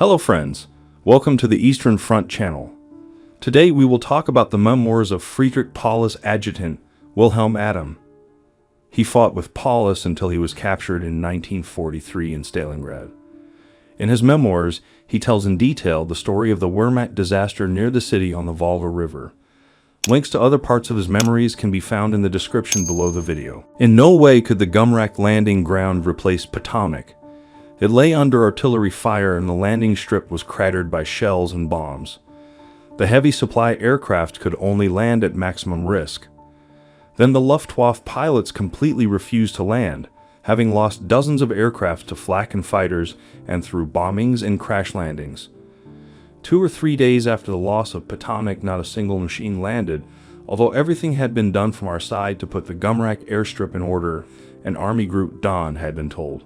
Hello friends, welcome to the Eastern Front channel. Today we will talk about the memoirs of Friedrich Paulus adjutant Wilhelm Adam. He fought with Paulus until he was captured in 1943 in Stalingrad. In his memoirs, he tells in detail the story of the Wehrmacht disaster near the city on the Volga River. Links to other parts of his memories can be found in the description below the video. In no way could the Gumrak landing ground replace Potomac. It lay under artillery fire and the landing strip was cratered by shells and bombs. The heavy supply aircraft could only land at maximum risk. Then the Luftwaffe pilots completely refused to land, having lost dozens of aircraft to flak and fighters and through bombings and crash landings. 2 or 3 days after the loss of Potomac, not a single machine landed, although everything had been done from our side to put the Gumrak airstrip in order, and Army Group Don had been told.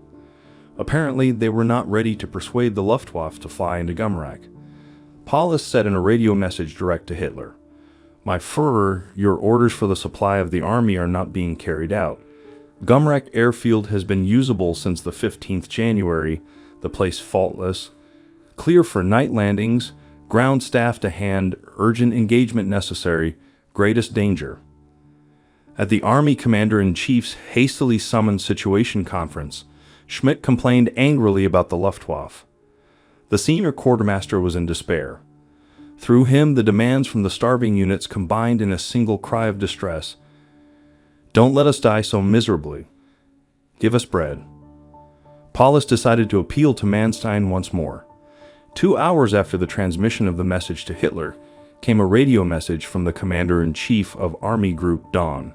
Apparently, they were not ready to persuade the Luftwaffe to fly into Gumrak. Paulus said in a radio message direct to Hitler, "My Führer, your orders for the supply of the army are not being carried out. Gumrak airfield has been usable since the 15th January, the place faultless, clear for night landings, ground staff to hand, urgent engagement necessary, greatest danger." At the Army Commander-in-Chief's hastily summoned situation conference, Schmidt complained angrily about the Luftwaffe. The senior quartermaster was in despair. Through him, the demands from the starving units combined in a single cry of distress. "Don't let us die so miserably. Give us bread." Paulus decided to appeal to Manstein once more. 2 hours after the transmission of the message to Hitler, came a radio message from the Commander-in-Chief of Army Group Don.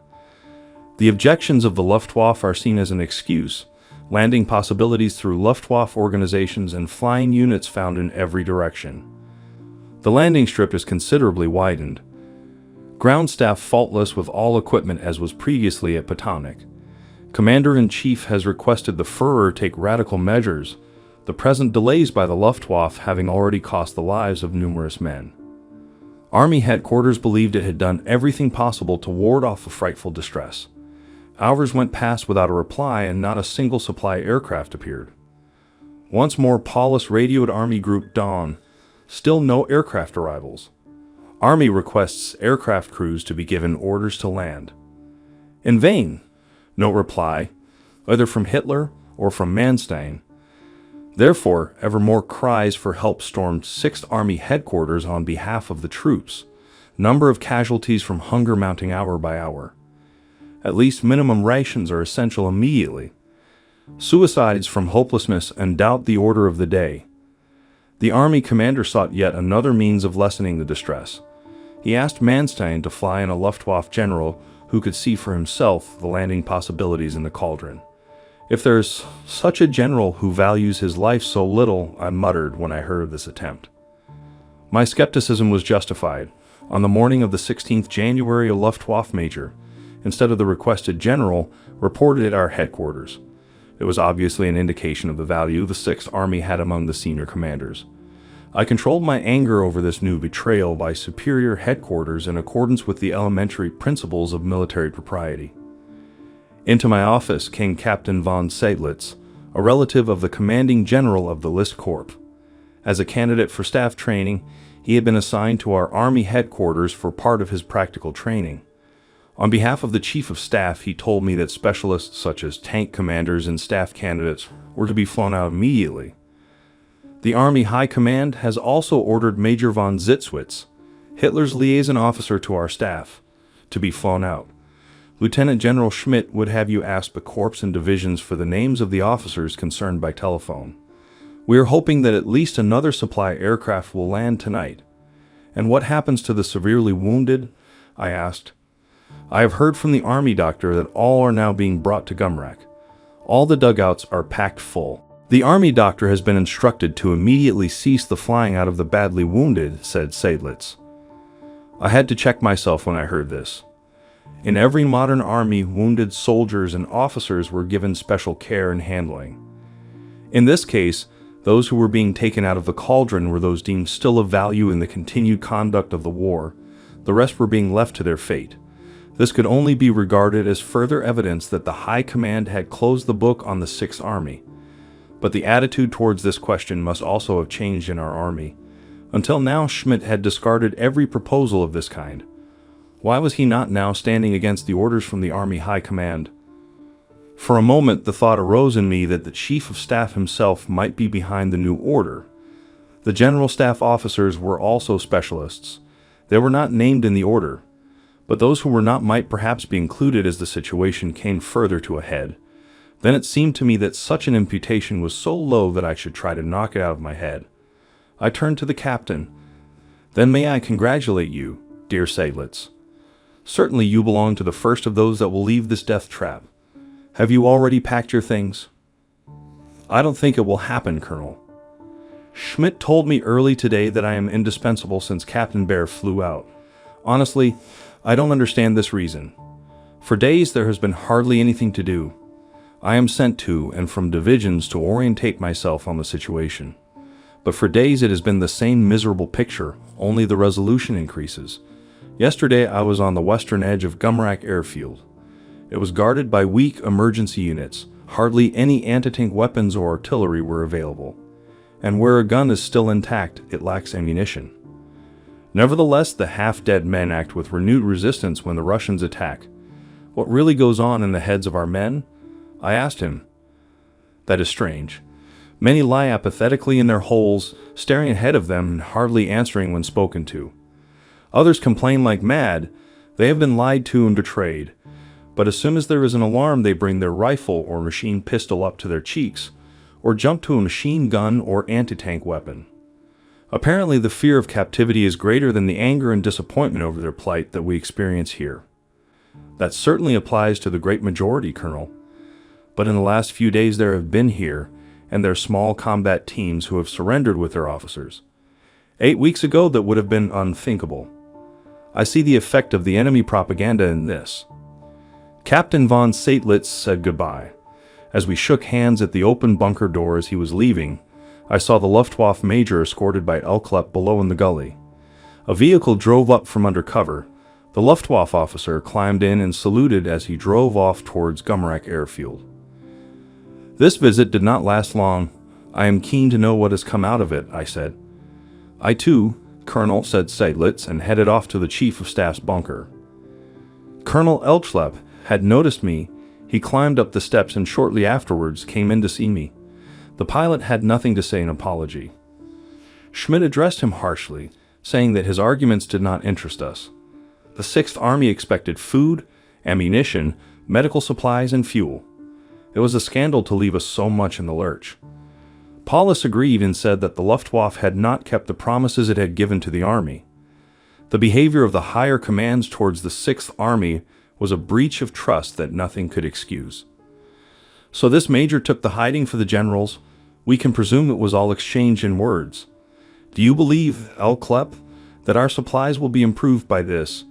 The objections of the Luftwaffe are seen as an excuse, landing possibilities through Luftwaffe organizations and flying units found in every direction. The landing strip is considerably widened. Ground staff faultless with all equipment as was previously at Potomac. Commander-in-Chief has requested the Führer take radical measures, the present delays by the Luftwaffe having already cost the lives of numerous men. Army headquarters believed it had done everything possible to ward off the frightful distress. Hours went past without a reply and not a single supply aircraft appeared. Once more Paulus radioed Army Group Don. Still no aircraft arrivals. Army requests aircraft crews to be given orders to land. In vain. No reply, either from Hitler or from Manstein. Therefore, ever more cries for help stormed 6th Army headquarters on behalf of the troops, number of casualties from hunger mounting hour by hour. At least minimum rations are essential immediately. Suicides from hopelessness and doubt the order of the day. The Army commander sought yet another means of lessening the distress. He asked Manstein to fly in a Luftwaffe general who could see for himself the landing possibilities in the cauldron. "If there's such a general who values his life so little," I muttered when I heard of this attempt. My skepticism was justified. On the morning of the 16th January, a Luftwaffe major, instead of the requested general, reported at our headquarters. It was obviously an indication of the value the 6th Army had among the senior commanders. I controlled my anger over this new betrayal by superior headquarters in accordance with the elementary principles of military propriety. Into my office came Captain von Seydlitz, a relative of the commanding general of the List Corps. As a candidate for staff training, he had been assigned to our Army headquarters for part of his practical training. On behalf of the Chief of Staff, he told me that specialists such as tank commanders and staff candidates were to be flown out immediately. The Army High Command has also ordered Major von Zitzwitz, Hitler's liaison officer to our staff, to be flown out. Lieutenant General Schmidt would have you ask the corps and divisions for the names of the officers concerned by telephone. We are hoping that at least another supply aircraft will land tonight. "And what happens to the severely wounded?" I asked. "I have heard from the Army doctor that all are now being brought to Gumrak. All the dugouts are packed full." "The Army doctor has been instructed to immediately cease the flying out of the badly wounded," said Seydlitz. I had to check myself when I heard this. In every modern army, wounded soldiers and officers were given special care and handling. In this case, those who were being taken out of the cauldron were those deemed still of value in the continued conduct of the war. The rest were being left to their fate. This could only be regarded as further evidence that the High Command had closed the book on the 6th Army. But the attitude towards this question must also have changed in our army. Until now, Schmidt had discarded every proposal of this kind. Why was he not now standing against the orders from the Army High Command? For a moment, the thought arose in me that the Chief of Staff himself might be behind the new order. The General Staff officers were also specialists. They were not named in the order, but those who were not might perhaps be included as the situation came further to a head. Then it seemed to me that such an imputation was so low that I should try to knock it out of my head. I turned to the captain. "Then may I congratulate you, dear Seydlitz. Certainly you belong to the first of those that will leave this death trap. Have you already packed your things?" "I don't think it will happen, Colonel. Schmidt told me early today that I am indispensable since Captain Bear flew out. Honestly, I don't understand this reason. For days there has been hardly anything to do. I am sent to and from divisions to orientate myself on the situation. But for days it has been the same miserable picture, only the resolution increases. Yesterday I was on the western edge of Gumrak airfield. It was guarded by weak emergency units. Hardly any anti-tank weapons or artillery were available. And where a gun is still intact, it lacks ammunition. Nevertheless, the half-dead men act with renewed resistance when the Russians attack. What really goes on in the heads of our men? I asked him. That is strange. Many lie apathetically in their holes, staring ahead of them and hardly answering when spoken to. Others complain like mad. They have been lied to and betrayed. But as soon as there is an alarm, they bring their rifle or machine pistol up to their cheeks, or jump to a machine gun or anti-tank weapon. Apparently the fear of captivity is greater than the anger and disappointment over their plight that we experience here. That certainly applies to the great majority, Colonel. But in the last few days there have been here, and their small combat teams who have surrendered with their officers. 8 weeks ago that would have been unthinkable. I see the effect of the enemy propaganda in this. Captain von Seydlitz said goodbye. As we shook hands at the open bunker door as he was leaving, I saw the Luftwaffe major escorted by Elklepp below in the gully. A vehicle drove up from under cover. The Luftwaffe officer climbed in and saluted as he drove off towards Gumrak airfield. This visit did not last long. I am keen to know what has come out of it, I said. I too, Colonel, said Seydlitz, and headed off to the Chief of Staff's bunker. Colonel Elklepp had noticed me. He climbed up the steps and shortly afterwards came in to see me. The pilot had nothing to say in apology. Schmidt addressed him harshly, saying that his arguments did not interest us. The 6th Army expected food, ammunition, medical supplies, and fuel. It was a scandal to leave us so much in the lurch. Paulus agreed and said that the Luftwaffe had not kept the promises it had given to the army. The behavior of the higher commands towards the 6th Army was a breach of trust that nothing could excuse. So this major took the hiding for the generals. We can presume it was all exchanged in words. Do you believe, Elklepp, that our supplies will be improved by this?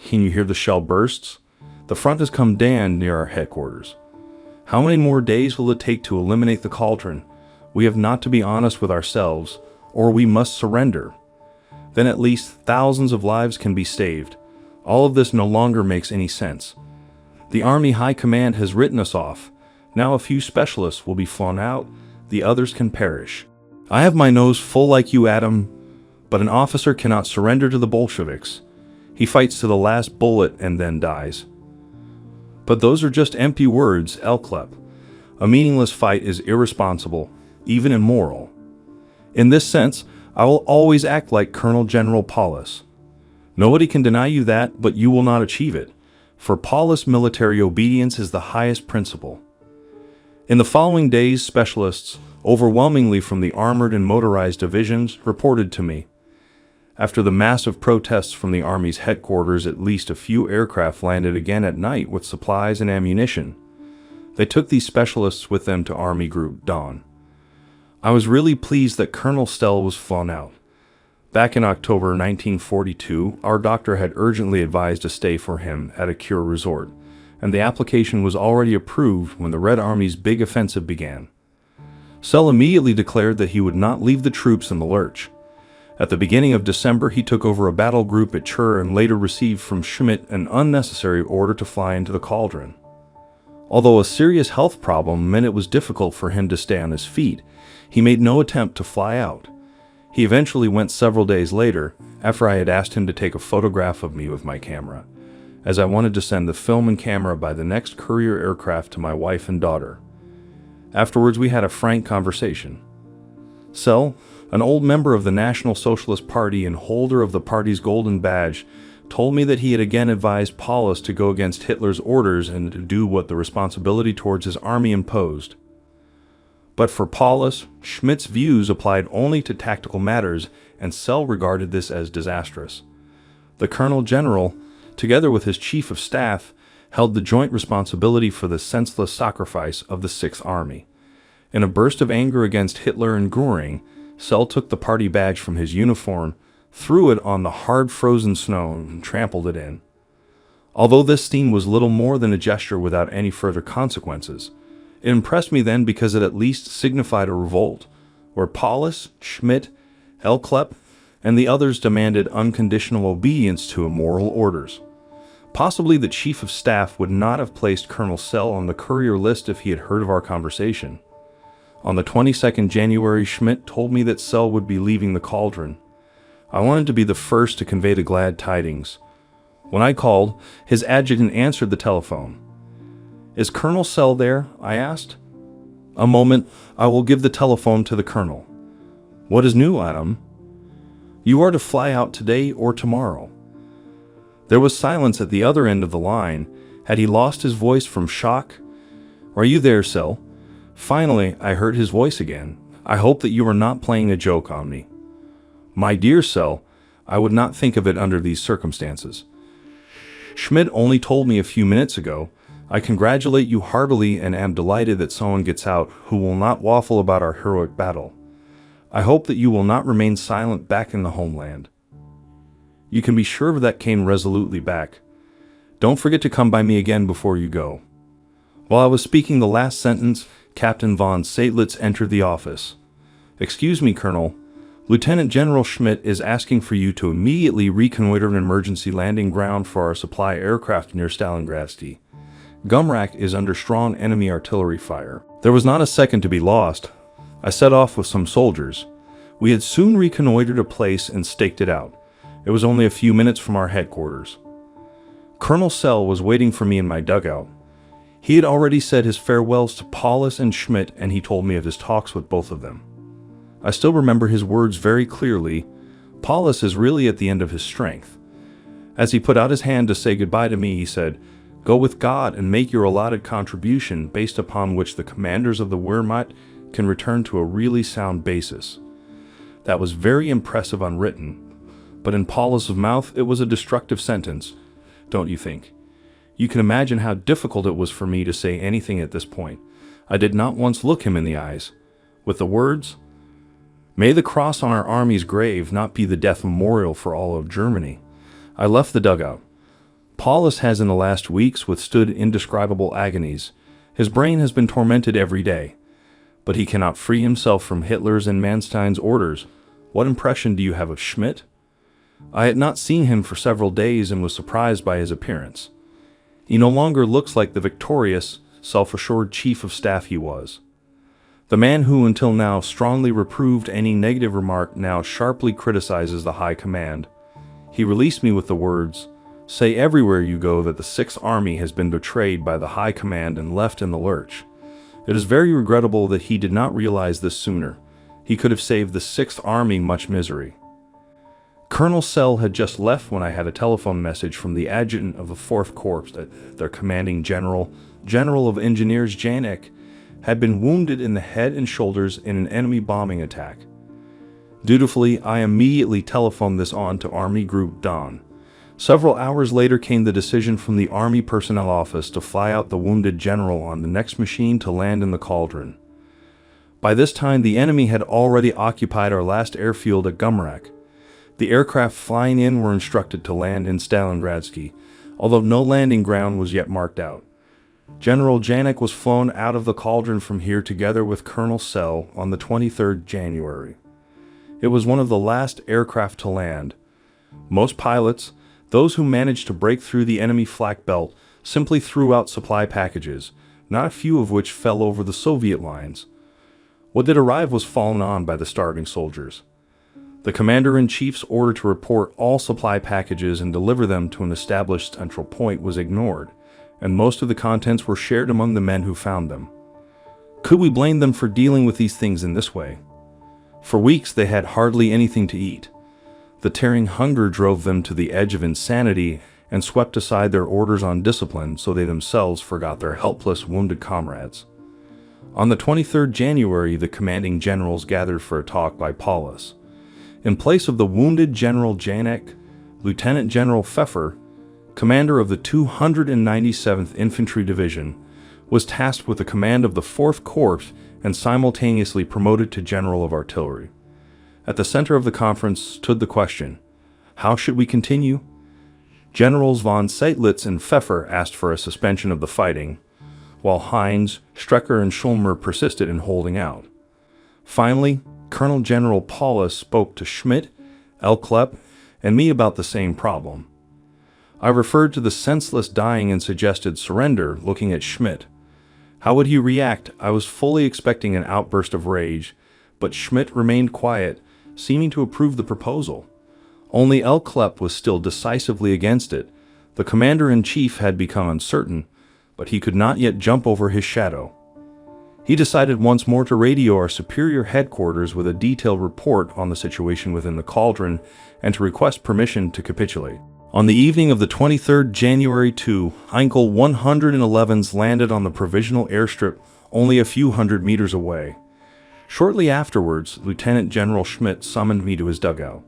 Can you hear the shell bursts? The front has come down near our headquarters. How many more days will it take to eliminate the cauldron? We have not to be honest with ourselves, or we must surrender. Then at least thousands of lives can be saved. All of this no longer makes any sense. The Army High Command has written us off. Now a few specialists will be flown out, the others can perish. I have my nose full like you, Adam, but an officer cannot surrender to the Bolsheviks. He fights to the last bullet and then dies. But those are just empty words, Elklepp. A meaningless fight is irresponsible, even immoral. In this sense, I will always act like Colonel General Paulus. Nobody can deny you that, but you will not achieve it. For Paulus, military obedience is the highest principle. In the following days, specialists, overwhelmingly from the armored and motorized divisions, reported to me. After the massive protests from the Army's headquarters, at least a few aircraft landed again at night with supplies and ammunition. They took these specialists with them to Army Group Dawn. I was really pleased that Colonel Stell was flown out. Back in October 1942, our doctor had urgently advised a stay for him at a cure resort, and the application was already approved when the Red Army's big offensive began. Stell immediately declared that he would not leave the troops in the lurch. At the beginning of December, he took over a battle group at Chur and later received from Schmidt an unnecessary order to fly into the cauldron. Although a serious health problem meant it was difficult for him to stay on his feet, he made no attempt to fly out. He eventually went several days later, after I had asked him to take a photograph of me with my camera, as I wanted to send the film and camera by the next courier aircraft to my wife and daughter. Afterwards, we had a frank conversation. Sel, an old member of the National Socialist Party and holder of the party's golden badge, told me that he had again advised Paulus to go against Hitler's orders and to do what the responsibility towards his army imposed. But for Paulus, Schmidt's views applied only to tactical matters, and Sel regarded this as disastrous. The Colonel General, together with his Chief of Staff, held the joint responsibility for the senseless sacrifice of the Sixth Army. In a burst of anger against Hitler and Göring, Sel took the party badge from his uniform, threw it on the hard frozen snow, and trampled it in. Although this scene was little more than a gesture without any further consequences, it impressed me then because it at least signified a revolt, where Paulus, Schmidt, Elklepp, and the others demanded unconditional obedience to immoral orders. Possibly the Chief of Staff would not have placed Colonel Sel on the courier list if he had heard of our conversation. On the 22nd January, Schmidt told me that Sel would be leaving the cauldron. I wanted to be the first to convey the glad tidings. When I called, his adjutant answered the telephone. "Is Colonel Sel there?" I asked. "A moment, I will give the telephone to the colonel." "What is new, Adam?" "You are to fly out today or tomorrow." There was silence at the other end of the line. Had he lost his voice from shock? "Are you there, Sel?" Finally, I heard his voice again. "I hope that you are not playing a joke on me." "My dear Sel, I would not think of it under these circumstances. Schmidt only told me a few minutes ago, 'I congratulate you heartily and am delighted that someone gets out who will not waffle about our heroic battle. I hope that you will not remain silent back in the homeland.' You can be sure that came resolutely back. 'Don't forget to come by me again before you go.' While I was speaking the last sentence, Captain von Seitlitz entered the office. 'Excuse me, Colonel. Lieutenant General Schmidt is asking for you to immediately reconnoiter an emergency landing ground for our supply aircraft near Stalingrad. Gumrak is under strong enemy artillery fire.' There was not a second to be lost. I set off with some soldiers. We had soon reconnoitered a place and staked it out. It was only a few minutes from our headquarters. Colonel Sel was waiting for me in my dugout. He had already said his farewells to Paulus and Schmidt, and he told me of his talks with both of them. I still remember his words very clearly. Paulus is really at the end of his strength. As he put out his hand to say goodbye to me, he said, 'Go with God and make your allotted contribution, based upon which the commanders of the Wehrmacht can return to a really sound basis.' That was very impressive unwritten, but in Paulus's mouth it was a destructive sentence, don't you think? You can imagine how difficult it was for me to say anything at this point. I did not once look him in the eyes. With the words, 'May the cross on our army's grave not be the death memorial for all of Germany,' I left the dugout. Paulus has in the last weeks withstood indescribable agonies. His brain has been tormented every day. But he cannot free himself from Hitler's and Manstein's orders. What impression do you have of Schmidt?" I had not seen him for several days and was surprised by his appearance. He no longer looks like the victorious, self-assured chief of staff he was. The man who until now strongly reproved any negative remark now sharply criticizes the high command. He released me with the words, "Say everywhere you go that the Sixth Army has been betrayed by the high command and left in the lurch. It is very regrettable that he did not realize this sooner. He could have saved the Sixth Army much misery." Colonel Sel had just left when I had a telephone message from the adjutant of the 4th Corps that their commanding general of Engineers Janek, had been wounded in the head and shoulders in an enemy bombing attack. Dutifully, I immediately telephoned this on to Army Group Don. Several hours later came the decision from the Army Personnel Office to fly out the wounded general on the next machine to land in the cauldron. By this time, the enemy had already occupied our last airfield at Gumrak. The aircraft flying in were instructed to land in Stalingrad, although no landing ground was yet marked out. General Janek was flown out of the cauldron from here together with Colonel Sel on the 23rd January. It was one of the last aircraft to land. Most pilots, those who managed to break through the enemy flak belt, simply threw out supply packages, not a few of which fell over the Soviet lines. What did arrive was fallen on by the starving soldiers. The commander-in-chief's order to report all supply packages and deliver them to an established central point was ignored, and most of the contents were shared among the men who found them. Could we blame them for dealing with these things in this way? For weeks they had hardly anything to eat. The tearing hunger drove them to the edge of insanity and swept aside their orders on discipline, so they themselves forgot their helpless, wounded comrades. On the 23rd January, the commanding generals gathered for a talk by Paulus. In place of the wounded General Janek, Lieutenant General Pfeffer, commander of the 297th Infantry Division, was tasked with the command of the 4th Corps and simultaneously promoted to General of Artillery. At the center of the conference stood the question, how should we continue? Generals von Seydlitz and Pfeffer asked for a suspension of the fighting, while Heinz, Strecker, and Schulmer persisted in holding out. Finally, Colonel General Paulus spoke to Schmidt, Elklepp, and me about the same problem. I referred to the senseless dying and suggested surrender, looking at Schmidt. How would he react? I was fully expecting an outburst of rage, but Schmidt remained quiet, seeming to approve the proposal. Only Elklepp was still decisively against it. The commander-in-chief had become uncertain, but he could not yet jump over his shadow. He decided once more to radio our superior headquarters with a detailed report on the situation within the cauldron and to request permission to capitulate. On the evening of the 23rd January, two Heinkel 111s landed on the provisional airstrip only a few hundred meters away. Shortly afterwards, Lieutenant General Schmidt summoned me to his dugout.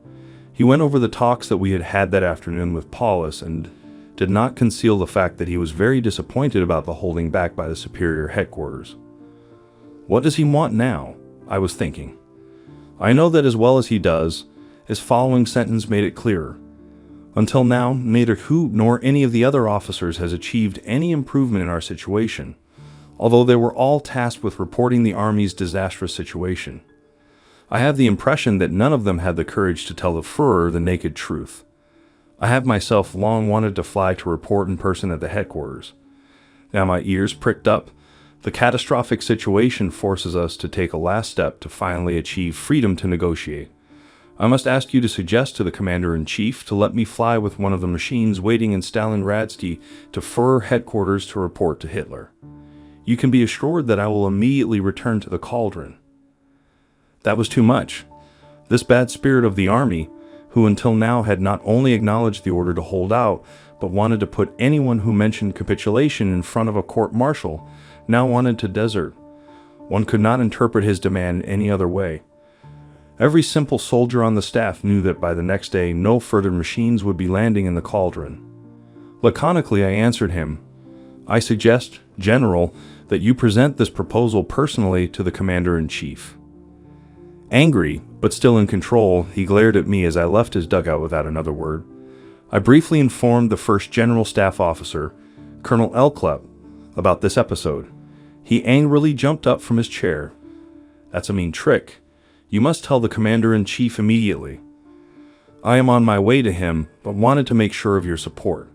He went over the talks that we had had that afternoon with Paulus and did not conceal the fact that he was very disappointed about the holding back by the superior headquarters. What does he want now? I was thinking. I know that as well as he does. His following sentence made it clearer. Until now, neither he nor any of the other officers has achieved any improvement in our situation, although they were all tasked with reporting the Army's disastrous situation. I have the impression that none of them had the courage to tell the Führer the naked truth. I have myself long wanted to fly to report in person at the headquarters. Now my ears pricked up. The catastrophic situation forces us to take a last step to finally achieve freedom to negotiate. I must ask you to suggest to the Commander-in-Chief to let me fly with one of the machines waiting in Stalingrad to Führer headquarters to report to Hitler. You can be assured that I will immediately return to the cauldron. That was too much. This bad spirit of the army, who until now had not only acknowledged the order to hold out, but wanted to put anyone who mentioned capitulation in front of a court-martial, now wanted to desert. One could not interpret his demand any other way. Every simple soldier on the staff knew that by the next day no further machines would be landing in the cauldron. Laconically I answered him, I suggest, General, that you present this proposal personally to the Commander-in-Chief. Angry, but still in control, he glared at me as I left his dugout without another word. I briefly informed the first General Staff Officer, Colonel Elklepp, about this episode. He angrily jumped up from his chair. That's a mean trick. You must tell the Commander-in-Chief immediately. I am on my way to him, but wanted to make sure of your support.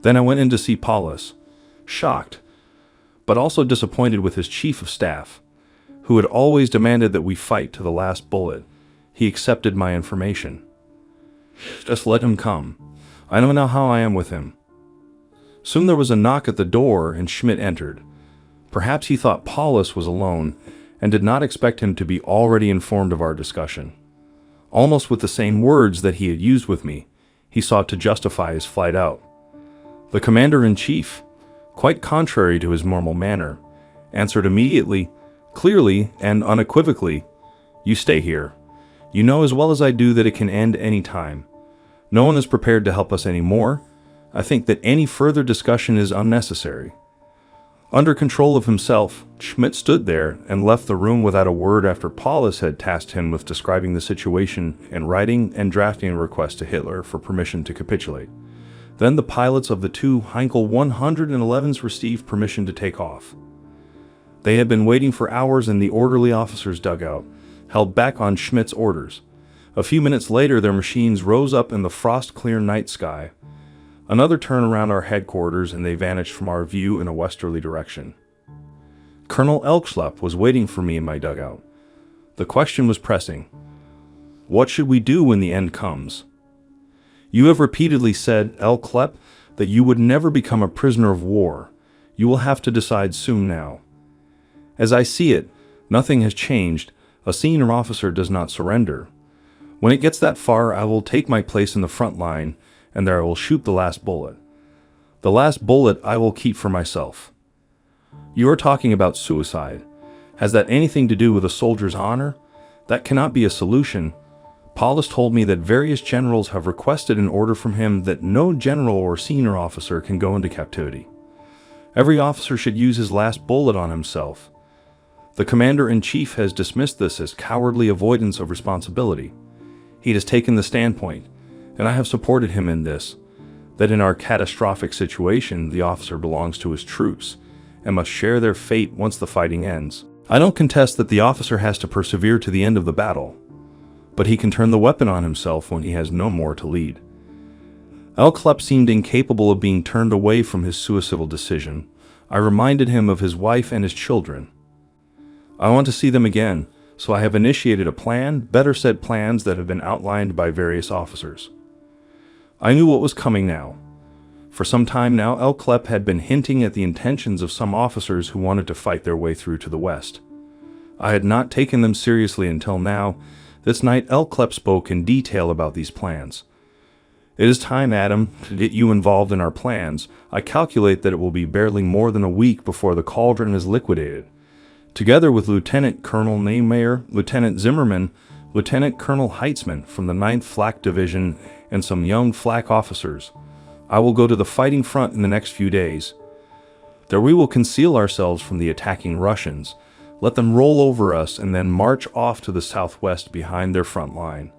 Then I went in to see Paulus, shocked, but also disappointed with his Chief of Staff, who had always demanded that we fight to the last bullet. He accepted my information. Just let him come. I know now how I am with him. Soon there was a knock at the door and Schmidt entered. Perhaps he thought Paulus was alone and did not expect him to be already informed of our discussion. Almost with the same words that he had used with me, he sought to justify his flight out. The Commander-in-Chief, quite contrary to his normal manner, answered immediately, clearly and unequivocally, "You stay here. You know as well as I do that it can end any time. No one is prepared to help us anymore. I think that any further discussion is unnecessary." Under control of himself, Schmidt stood there and left the room without a word after Paulus had tasked him with describing the situation and writing and drafting a request to Hitler for permission to capitulate. Then the pilots of the two Heinkel 111s received permission to take off. They had been waiting for hours in the orderly officer's dugout, held back on Schmidt's orders. A few minutes later, their machines rose up in the frost-clear night sky. Another turn around our headquarters and they vanished from our view in a westerly direction. Colonel Elkschlepp was waiting for me in my dugout. The question was pressing. What should we do when the end comes? You have repeatedly said, Elkschlepp, that you would never become a prisoner of war. You will have to decide soon now. As I see it, nothing has changed. A senior officer does not surrender. When it gets that far, I will take my place in the front line, and there I will shoot the last bullet. The last bullet I will keep for myself. You are talking about suicide. Has that anything to do with a soldier's honor? That cannot be a solution. Paulus told me that various generals have requested an order from him that no general or senior officer can go into captivity. Every officer should use his last bullet on himself. The commander-in-chief has dismissed this as cowardly avoidance of responsibility. He has taken the standpoint, and I have supported him in this, that in our catastrophic situation, the officer belongs to his troops and must share their fate once the fighting ends. I don't contest that the officer has to persevere to the end of the battle, but he can turn the weapon on himself when he has no more to lead. Elkschlepp seemed incapable of being turned away from his suicidal decision. I reminded him of his wife and his children. I want to see them again, so I have initiated a plan, better said plans that have been outlined by various officers. I knew what was coming now. For some time now, Elkschlepp had been hinting at the intentions of some officers who wanted to fight their way through to the west. I had not taken them seriously until now. This night, Elkschlepp spoke in detail about these plans. It is time, Adam, to get you involved in our plans. I calculate that it will be barely more than a week before the cauldron is liquidated. Together with Lieutenant Colonel Neymeyer, Lieutenant Zimmerman, Lieutenant Colonel Heitzmann from the 9th Flak Division, and some young flak officers, I will go to the fighting front in the next few days. There we will conceal ourselves from the attacking Russians, let them roll over us, and then march off to the southwest behind their front line.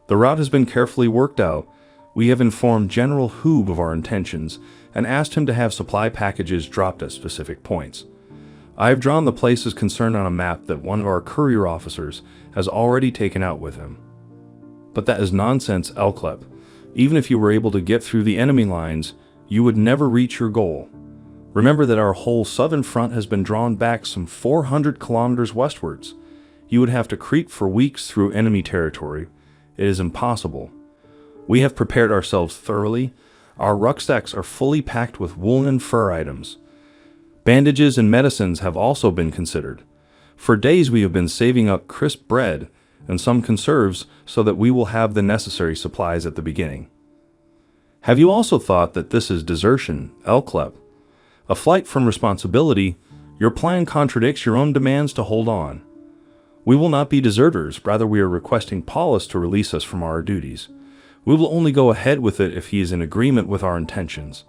The route has been carefully worked out. We have informed General Hoob of our intentions and asked him to have supply packages dropped at specific points. I have drawn the places concerned on a map that one of our courier officers has already taken out with him. But that is nonsense, Elkschlepp. Even if you were able to get through the enemy lines, you would never reach your goal. Remember that our whole southern front has been drawn back some 400 kilometers westwards. You would have to creep for weeks through enemy territory. It is impossible. We have prepared ourselves thoroughly. Our rucksacks are fully packed with woolen and fur items. Bandages and medicines have also been considered. For days we have been saving up crisp bread and some conserves so that we will have the necessary supplies at the beginning. Have you also thought that this is desertion, Elkschlepp? A flight from responsibility? Your plan contradicts your own demands to hold on. We will not be deserters, rather we are requesting Paulus to release us from our duties. We will only go ahead with it if he is in agreement with our intentions.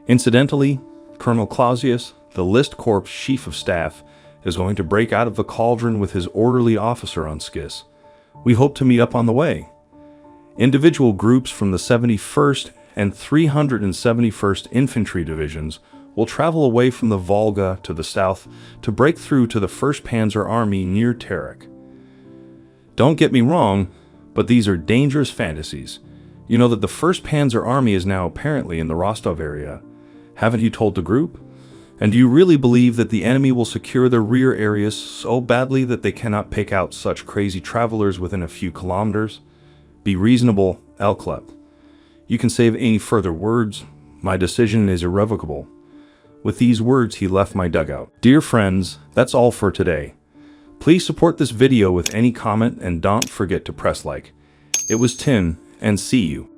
Incidentally, Colonel Clausius, the List Corps Chief of Staff, is going to break out of the cauldron with his orderly officer on Skis. We hope to meet up on the way. Individual groups from the 71st and 371st Infantry Divisions will travel away from the Volga to the south to break through to the 1st Panzer Army near Terek. Don't get me wrong, but these are dangerous fantasies. You know that the 1st Panzer Army is now apparently in the Rostov area. Haven't you told the group? And do you really believe that the enemy will secure their rear areas so badly that they cannot pick out such crazy travelers within a few kilometers? Be reasonable, Elkschlepp. You can save any further words. My decision is irrevocable. With these words, he left my dugout. Dear friends, that's all for today. Please support this video with any comment and don't forget to press like. It was Tim, and see you.